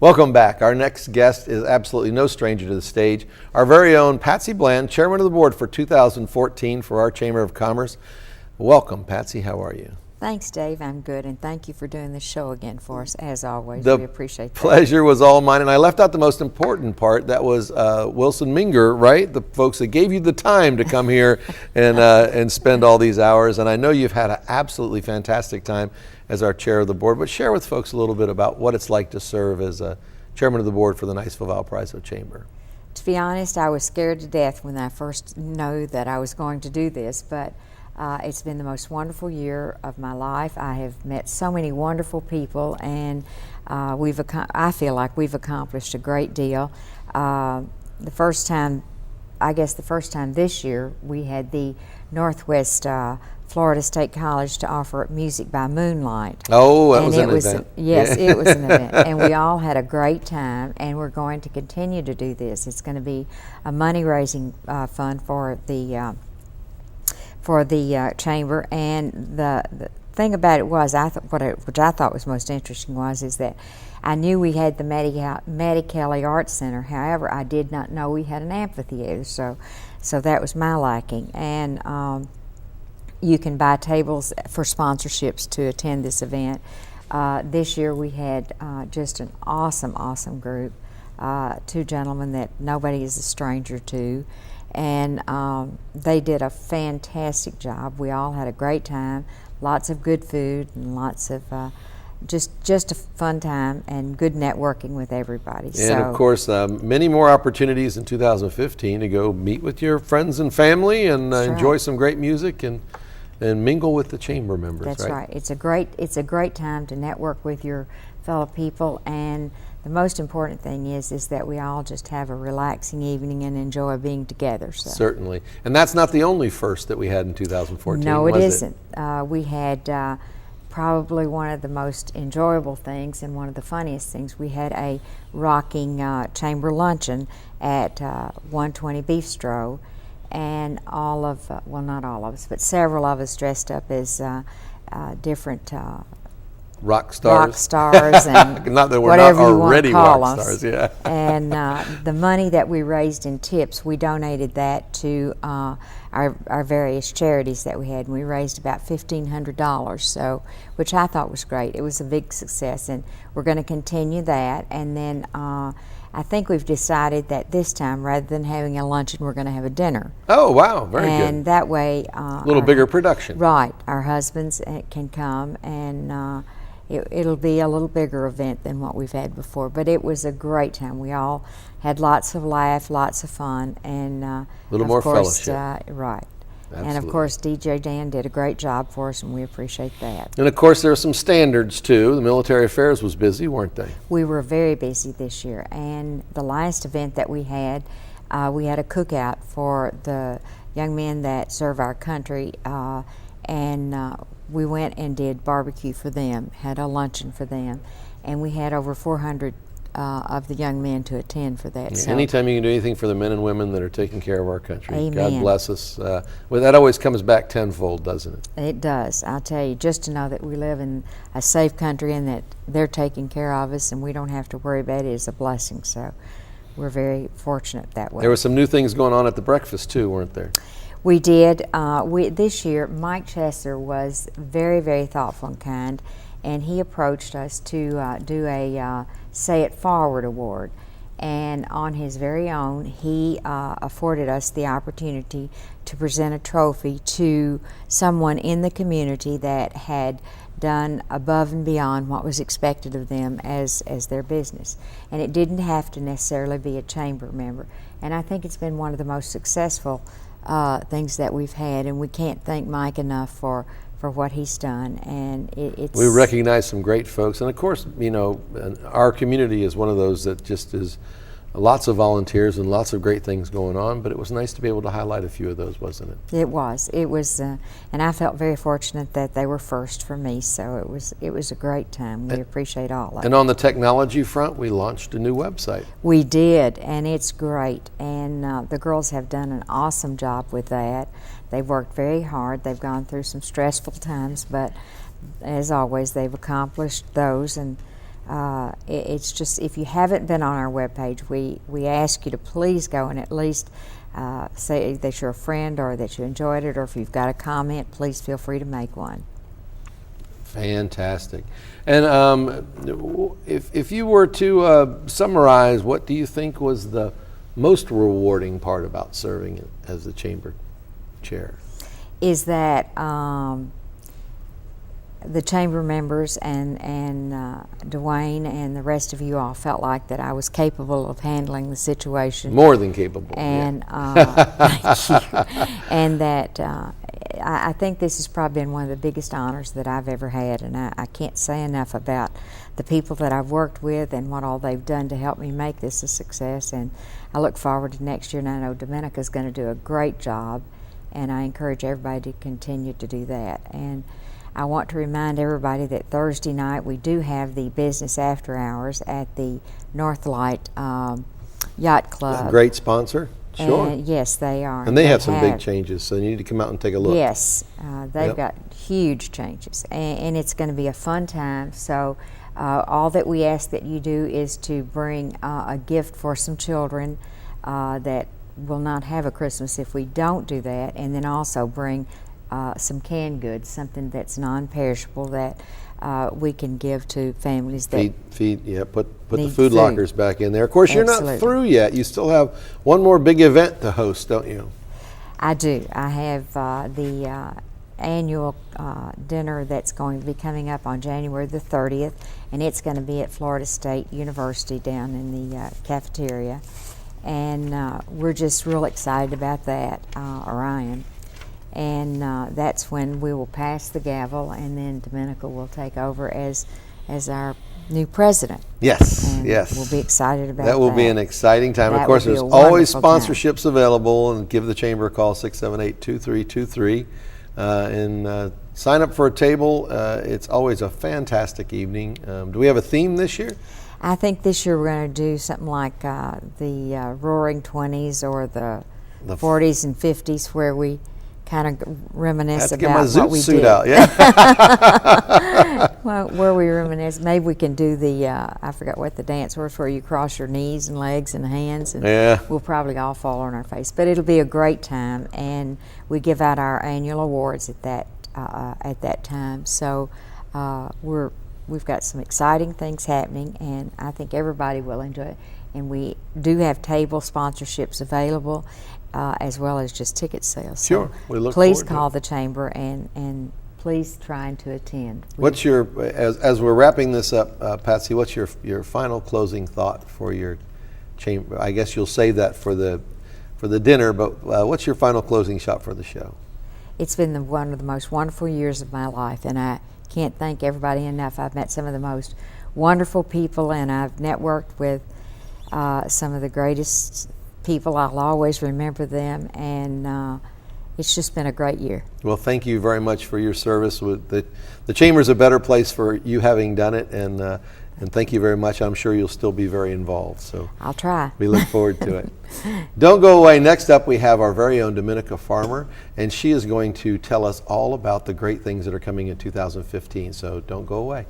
Welcome back. Our next guest is absolutely no stranger to the stage. Our very own Patsy Bland, Chairman of the Board for 2014 for our Chamber of Commerce. Welcome, Patsy. How are you? Thanks, Dave. I'm good, and thank you for doing this show again for us, as always. We appreciate that. The pleasure was all mine, and I left out the most important part. That was Wilson Minger, right? The folks that gave you the time to come here and spend all these hours. And I know you've had an absolutely fantastic time as our chair of the board, but share with folks a little bit about what it's like to serve as a chairman of the board for the Niceville Valparaiso Chamber. To be honest, I was scared to death when I first knew that I was going to do this, but it's been the most wonderful year of my life. I have met so many wonderful people, and I feel like we've accomplished a great deal. I guess the first time this year, we had the Northwest Florida State College to offer music by moonlight. Oh, that was an event. Yes, it was an event, and we all had a great time, and we're going to continue to do this. It's going to be a money-raising fund for the chamber, and the thing about it was, which I thought was most interesting is that I knew we had the Maddie Kelly Arts Center. However, I did not know we had an amphitheater, so that was my lacking. And you can buy tables for sponsorships to attend this event. This year we had just an awesome group, two gentlemen that nobody is a stranger to, and they did a fantastic job. We all had a great time, lots of good food, and lots of just a fun time and good networking with everybody. And of course, many more opportunities in 2015 to go meet with your friends and family and enjoy some great music and mingle with the chamber members. That's right. It's a great time to network with your fellow people, and the most important thing is that we all just have a relaxing evening and enjoy being together. So. Certainly. And that's not the only first that we had in 2014, No, it isn't. We had probably one of the most enjoyable things and one of the funniest things. We had a rocking chamber luncheon at 120 Bistro, and all of, well, not all of us, but several of us dressed up as different rock stars and not that we're whatever not you already want to call rock us. stars, yeah. And the money that we raised in tips, we donated that to our various charities that we had, and we raised about $1,500, so, which I thought was great. It was a big success, and we're going to continue that. And then I think we've decided that this time, rather than having a luncheon, we're going to have a dinner. Oh, wow, very good. And that way, a little bigger production. Right, our husbands can come, and it'll be a little bigger event than what we've had before. But it was a great time. We all had lots of laugh, lots of fun, and a little more fellowship. Right. Absolutely. And of course, DJ Dan did a great job for us, and we appreciate that. And of course, there are some standards too. The military affairs was busy, weren't they? We were very busy this year, and the last event that we had a cookout for the young men that serve our country, and we went and did barbecue for them, had a luncheon for them, and we had over 400 of the young men to attend for that. Yeah, so, anytime you can do anything for the men and women that are taking care of our country, amen. God bless us. Well, that always comes back tenfold, doesn't it? It does. I'll tell you, just to know that we live in a safe country and that they're taking care of us and we don't have to worry about it is a blessing. So we're very fortunate that way. There were some new things going on at the breakfast too, weren't there? We did. This year, Mike Chesser was very thoughtful and kind, and he approached us to do a Say It Forward award. And on his very own, he afforded us the opportunity to present a trophy to someone in the community that had done above and beyond what was expected of them as their business. And it didn't have to necessarily be a chamber member. And I think it's been one of the most successful things that we've had, and we can't thank Mike enough for what he's done. And it's we recognize some great folks, and of course, you know, our community is one of those that just is lots of volunteers and lots of great things going on, but it was nice to be able to highlight a few of those, wasn't it? It was, and I felt very fortunate that they were first for me, so it was a great time. We appreciate all of it. And on the technology front, we launched a new website. We did, and it's great, and the girls have done an awesome job with that. They've worked very hard. They've gone through some stressful times, but as always, they've accomplished those, and it's just, if you haven't been on our webpage, we ask you to please go and at least say that you're a friend or that you enjoyed it, or if you've got a comment, please feel free to make one. Fantastic. And if you were to summarize, what do you think was the most rewarding part about serving as the chamber chair? Is that the chamber members and Dwayne and the rest of you all felt like that I was capable of handling the situation. More than capable. And yeah. thank you. And that I think this has probably been one of the biggest honors that I've ever had, and I can't say enough about the people that I've worked with and what all they've done to help me make this a success. And I look forward to next year, and I know Domenica's going to do a great job, and I encourage everybody to continue to do that. And I want to remind everybody that Thursday night we do have the business after hours at the Northlight Yacht Club. A great sponsor. Sure. And yes, they are. And they have some big changes, so you need to come out and take a look. Yes, they've got huge changes, and it's going to be a fun time. So all that we ask that you do is to bring a gift for some children that will not have a Christmas if we don't do that, and then also bring some canned goods, something that's non-perishable that we can give to families that put the food lockers back in there. Of course, you're not through yet. You still have one more big event to host, don't you? I do. I have the annual dinner that's going to be coming up on January the 30th, and it's going to be at Florida State University down in the cafeteria. And we're just real excited about that, or I am. And that's when we will pass the gavel, and then Domenica will take over as our new president. Yes, and yes. We'll be excited about that. That will be an exciting time. That of course, will be there's a always wonderful sponsorships available, and give the chamber a call, 678-2323, and sign up for a table. It's always a fantastic evening. Do we have a theme this year? I think this year we're going to do something like the Roaring 20s or the 40s and 50s, where we kind of reminisce about what we did. Out, yeah. Well, where we reminisce, maybe we can do the, I forgot what the dance was, where you cross your knees and legs and hands, and we'll probably all fall on our face. But it'll be a great time, and we give out our annual awards at that time. So we've got some exciting things happening, and I think everybody will enjoy it. And we do have table sponsorships available, as well as just ticket sales. Sure, so we look please forward to call it. the chamber and please try to attend. What's your, as we're wrapping this up, Patsy, what's your final closing thought for your chamber? I guess you'll save that for the dinner, but what's your final closing shot for the show? It's been one of the most wonderful years of my life, and I can't thank everybody enough. I've met some of the most wonderful people, and I've networked with some of the greatest people. I'll always remember them, and it's just been a great year. Well, thank you very much for your service. With the chamber's a better place for you having done it, and thank you very much. I'm sure you'll still be very involved. So I'll try. We look forward to it. Don't go away. Next up, we have our very own Domenica Farmer, and she is going to tell us all about the great things that are coming in 2015. So don't go away.